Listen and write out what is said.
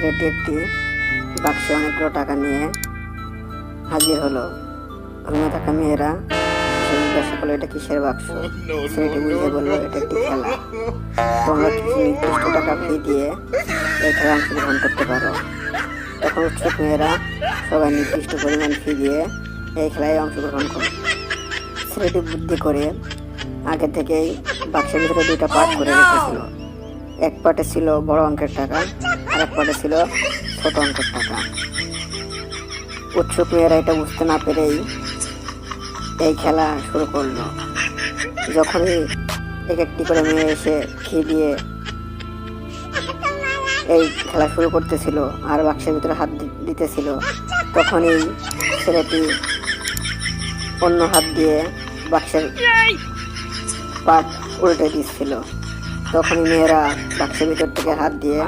ছেলেটি একটি বাক্সে অনেকগুলো টাকা নিয়ে হাজির হলো। রুমে থাকা মেয়েরা জিজ্ঞাসা করলো এটা কিসের বাক্স। ছেলেটি বুঝে বললো এটা একটি খেলা, তোমরা কিছু নির্দিষ্ট টাকা ফি দিয়ে এই খেলায় অংশগ্রহণ করতে পারো। তখন উৎসুক মেয়েরা সবাই নির্দিষ্ট পরিমাণ ফি দিয়ে এই খেলায় অংশগ্রহণ করে। ছেলেটি বুদ্ধি করে আগে থেকেই বাক্সের ভিতরে দুইটা পার্ট করে রেখেছিল। এক পার্টে ছিল বড় অঙ্কের টাকা আর এক পার্টে ছিল ছোট অঙ্কের টাকা। উৎসুক মেয়েরা এটা বুঝতে না পেরেই এই খেলা শুরু করলো। যখনই এক একটি করে মেয়ে এসে ফি দিয়ে এই খেলা শুরু করতেছিল আর বাক্সের ভিতরে হাত দিতেছিল, তখনই ছেলেটি অন্য হাত দিয়ে বাক্সের পাট উল্টে দিচ্ছিল। তখনই মেয়েরা বাক্সের ভিতর থেকে হাত দিয়ে